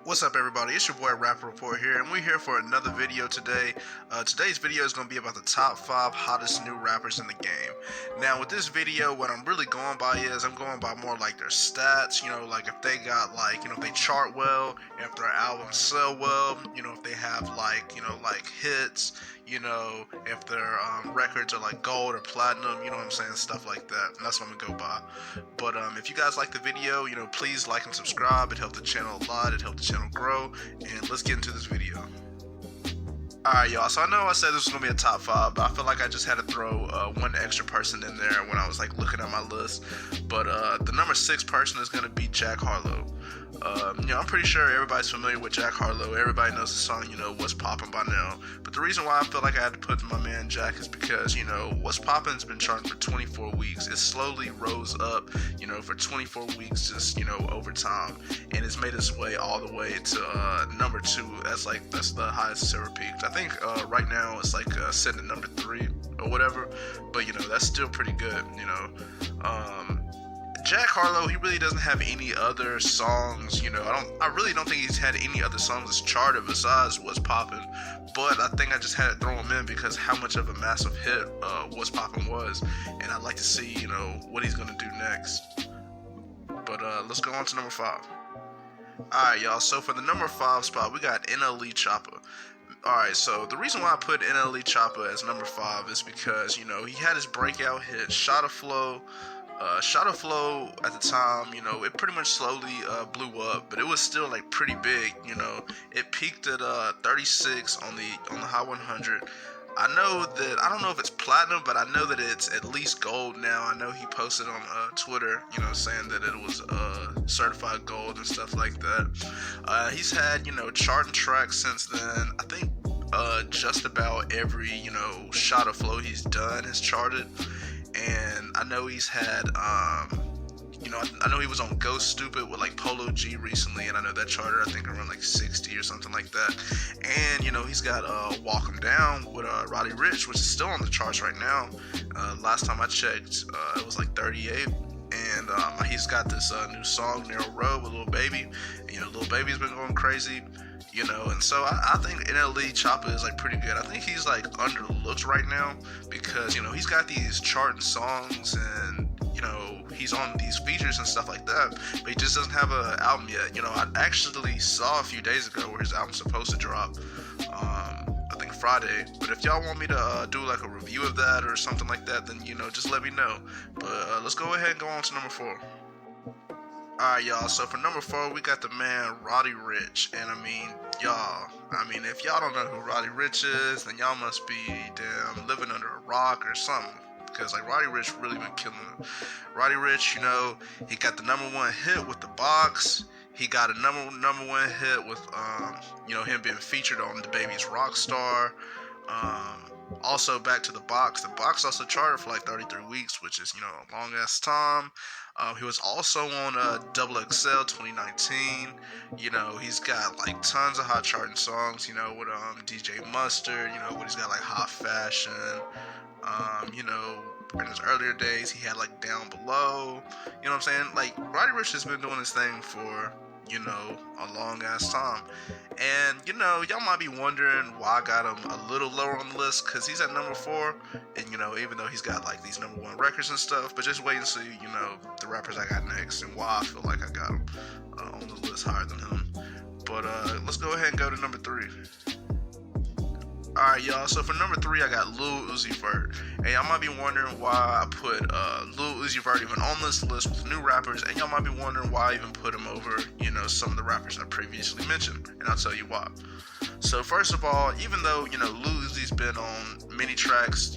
What's up, everybody? It's your boy Rapper Report here, and we're here for another video today. Today's video is going to be about the top 5 hottest new rappers in the game. Now, with this video, what I'm really going by is I'm going by more like their stats, like if they got if they chart well, if their albums sell well, if they have like hits, if their records are like gold or platinum, you know what I'm saying, stuff like that. And that's what I'm going to go by. But if you guys like the video, please like and subscribe. It helps the channel a lot. It helps the channel grow. And let's get into this video. Alright, y'all, so I know I said this was going to be a top 5, but I feel like I just had to throw one extra person in there when I was looking at my list. But the number 6 person is going to be Jack Harlow. I'm pretty sure everybody's familiar with Jack Harlow. Everybody knows the song, What's Poppin' by now. But the reason why I feel like I had to put my man Jack is because, What's Poppin's been charting for 24 weeks. It slowly rose up, for 24 weeks just, over time. And it's made its way all the way to number 2. That's the highest it's ever peaked. I think right now it's sitting at number 3 or whatever. But, that's still pretty good, Jack Harlow, he really doesn't have any other songs, I really don't think he's had any other songs that's charted besides What's Poppin', but I think I just had to throw him in because how much of a massive hit What's Poppin' was, and I'd like to see, what he's gonna do next. But let's go on to number 5. Alright, y'all, so for the number 5 spot, we got NLE Choppa. Alright, so the reason why I put NLE Choppa as number 5 is because, he had his breakout hit, Shotta Flow. Shotta Flow at the time, it pretty much slowly blew up, but it was still pretty big. It peaked at 36 on the Hot 100. I don't know if it's platinum, but I know that it's at least gold now. I know he posted on Twitter, saying that it was certified gold and stuff like that. He's had charting tracks since then. I think just about every Shotta Flow he's done has charted. And I know he's had, I know he was on Ghost Stupid with Polo G recently, and I know that charted I think around 60 or something like that. And he's got Walk 'Em Down with Roddy Ricch, which is still on the charts right now. Last time I checked, it was 38. And he's got this new song, Narrow Road, with Lil Baby. And, Lil Baby's been going crazy. And so I think NLE Choppa is pretty good. I think he's underlooked right now because he's got these charting songs and he's on these features and stuff like that, but he just doesn't have an album yet. I actually saw a few days ago where his album's supposed to drop. I think Friday. But if y'all want me to do a review of that or something like that, then just let me know. But let's go ahead and go on to number 4. Alright, y'all, so for number 4, we got the man Roddy Ricch, and if y'all don't know who Roddy Ricch is, then y'all must be damn living under a rock or something, because Roddy Ricch really been killing it. Roddy Ricch, he got the number 1 hit with The Box. He got a number 1 hit with him being featured on DaBaby's Rockstar. Also, back to The Box. The Box also charted for 33 weeks, which is, a long ass time. He was also on Double XL 2019. He's got tons of hot charting songs, with DJ Mustard, when he's got Hot Fashion. In his earlier days, he had Down Below. You know what I'm saying? Roddy Ricch has been doing his thing for a long ass time. And y'all might be wondering why I got him a little lower on the list, because he's at number 4, and even though he's got these number 1 records and stuff, but just wait and see the rappers I got next and why I feel like I got him on the list higher than him. But let's go ahead and go to number 3. Alright, y'all, so for number 3, I got Lil Uzi Vert. And y'all might be wondering why I put Lil Uzi Vert even on this list with new rappers, and y'all might be wondering why I even put him over, some of the rappers I previously mentioned, and I'll tell you why. So first of all, even though, Lil Uzi's been on many tracks,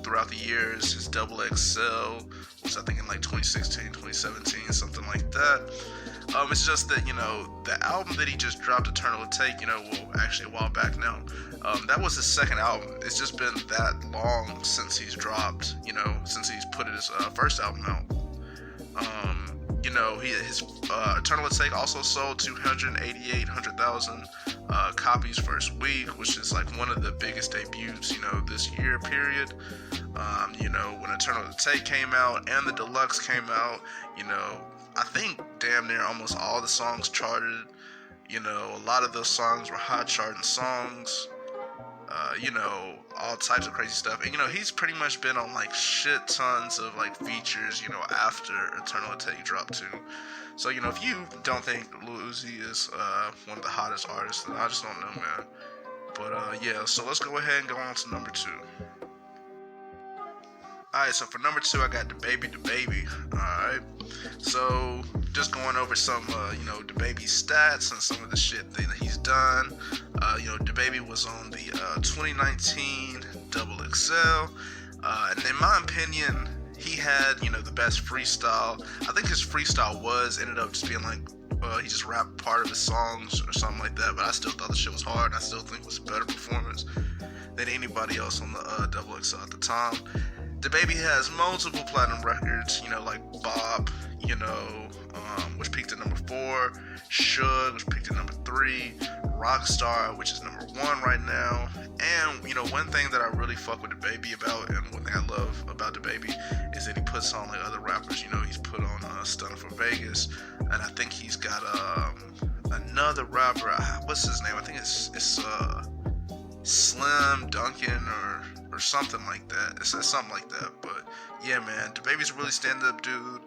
throughout the years, his Double XL was I think in 2016, 2017, something like that. It's just that, the album that he just dropped, Eternal Take, actually a while back now, that was his second album. It's just been that long since he's dropped, since he's put his first album out. His Eternal Take also sold 288,000 copies first week, which is one of the biggest debuts, this year period. When Eternal Take came out and the Deluxe came out, I think damn near almost all the songs charted. You know, a lot of those songs were hot charting songs. You know, all types of crazy stuff. And you know, he's pretty much been on like shit tons of like features, you know, after Eternal Atake dropped too. So, you know, if you don't think Lil Uzi is one of the hottest artists, then I just don't know, man. But yeah, so let's go ahead and go on to number 2. Alright, so for number 2, I got DaBaby. Alright, so just going over some, you know, DaBaby stats and some of the shit that he's done. You know, DaBaby was on the 2019 Double XL, and in my opinion, he had, you know, the best freestyle. I think his freestyle ended up just being like, he just rapped part of his songs or something like that, but I still thought the shit was hard, and I still think it was a better performance than anybody else on the Double XL at the time. DaBaby has multiple platinum records, you know, like Bop, you know, which peaked at number 4, Suge, which peaked at number 3, Rockstar, which is number 1 right now. And, you know, one thing that I really fuck with DaBaby about, and one thing I love about DaBaby, is that he puts on like other rappers. You know, he's put on Stunna 4 Vegas, and I think he's got another rapper. What's his name? I think it's Slim Duncan or something like that. It's something like that. But yeah, man, DaBaby's a really stand-up dude,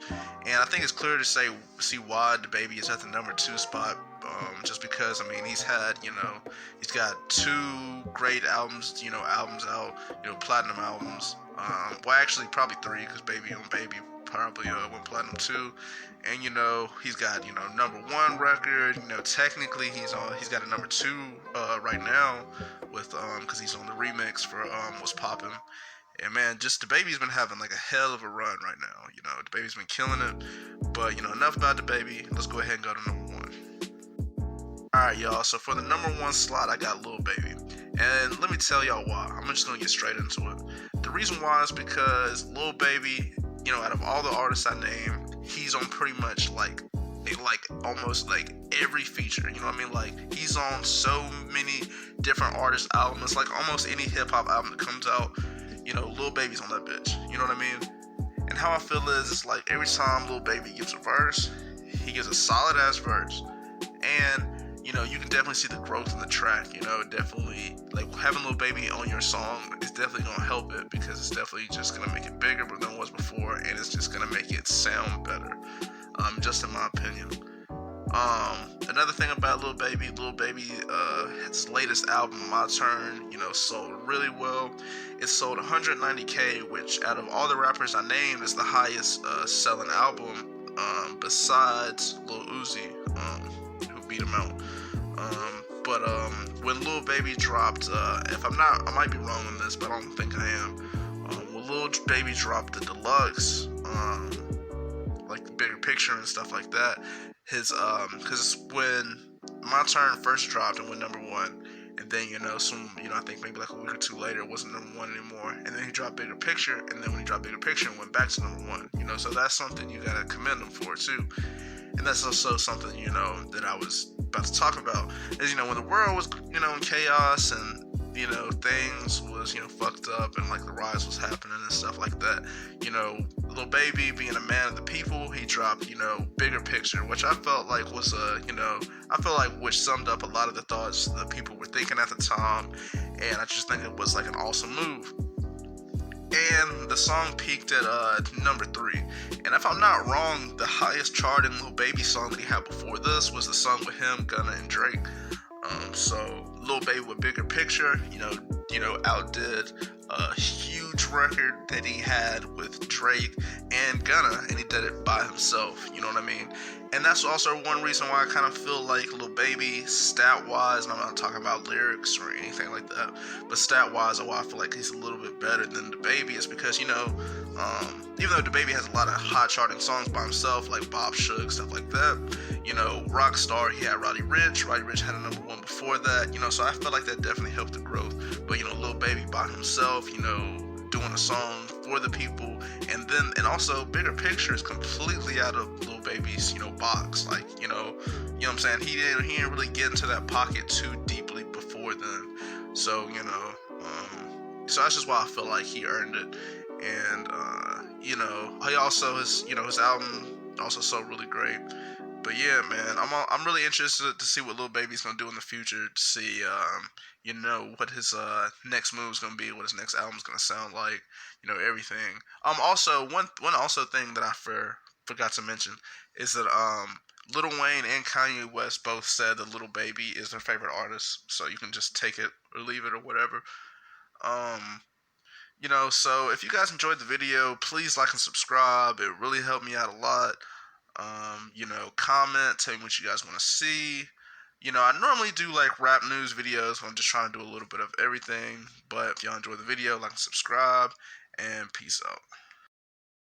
and I think it's clear to see why DaBaby is at the number 2 spot. Just because, I mean, he's got 2 great albums, you know, out, you know, platinum albums. Well, actually, probably 3, because Baby on Baby probably went platinum too. And you know, he's got, you know, number 1 record. You know, technically he's got a number 2 right now with because he's on the remix for What's Poppin'. And man, just DaBaby's been having like a hell of a run right now. You know, DaBaby's been killing it. But you know, enough about DaBaby. Let's go ahead and go to number 1. Alright, y'all, so for the number 1 slot, I got Lil Baby. And let me tell y'all why. I'm just gonna get straight into it. The reason why is because Lil Baby, you know, out of all the artists I named, he's on pretty much like almost like every feature. You know what I mean? Like, he's on so many different artists' albums. Like, almost any hip-hop album that comes out, you know, Lil Baby's on that bitch. You know what I mean? And how I feel is, it's like every time Lil Baby gives a verse, he gives a solid-ass verse. And you know, you can definitely see the growth in the track. You know, definitely, like, having Lil Baby on your song is definitely gonna help it, because it's definitely just gonna make it bigger than it was before, and it's just gonna make it sound better. Just in my opinion. Another thing about Lil Baby, his latest album, My Turn, you know, sold really well. It sold 190K, which out of all the rappers I named is the highest selling album, besides Lil Uzi, who beat him out. But when Lil Baby dropped, I might be wrong on this, but I don't think I am. When Lil Baby dropped the deluxe, like the bigger picture and stuff like that, because when My Turn first dropped and went number 1, and then, you know, I think maybe like a week or 2 later, it wasn't number 1 anymore, and then he dropped Bigger Picture, and then when he dropped Bigger Picture, it went back to number 1, you know, so that's something you gotta commend him for too. And that's also something, you know, that I was about to talk about, is, you know, when the world was, you know, in chaos and, you know, things was, you know, fucked up and like the rise was happening and stuff like that, you know, Lil Baby being a man of the people, he dropped, you know, Bigger Picture, which I felt like was which summed up a lot of the thoughts that people were thinking at the time, and I just think it was like an awesome move. And the song peaked at number 3. And if I'm not wrong, the highest charting Lil Baby song that he had before this was the song with him, Gunna, and Drake. So Lil Baby with Bigger Picture, you know, outdid a huge record that he had with Drake and Gunna, and he did it by himself. You know what I mean? And that's also one reason why I kind of feel like Lil Baby, stat-wise, and I'm not talking about lyrics or anything like that, but stat-wise, why I feel like he's a little bit better than DaBaby is because, you know, even though DaBaby has a lot of hot charting songs by himself, like Bob Suge, stuff like that, you know, Rockstar, he had Roddy Ricch had a number 1 before that, you know, so I feel like that definitely helped the growth. But, you know, Lil Baby by himself, you know, doing a song for the people, and also Bigger Picture is completely out of Lil Baby's, you know, box. Like, you know what I'm saying? He didn't really get into that pocket too deeply before then. So, you know, so that's just why I feel like he earned it. And you know, he also his album also sold really great. But yeah, man, I'm really interested to see what Lil Baby's gonna do in the future. To see, what his next move's gonna be, what his next album's gonna sound like. Everything. Also one also thing that I forgot to mention is that Lil Wayne and Kanye West both said that Lil Baby is their favorite artist. So you can just take it or leave it or whatever. Um, so if you guys enjoyed the video, please like and subscribe. It really helped me out a lot. Comment, tell me what you guys want to see. I normally do like rap news videos when I'm just trying to do a little bit of everything. But if y'all enjoy the video, like and subscribe, and peace out.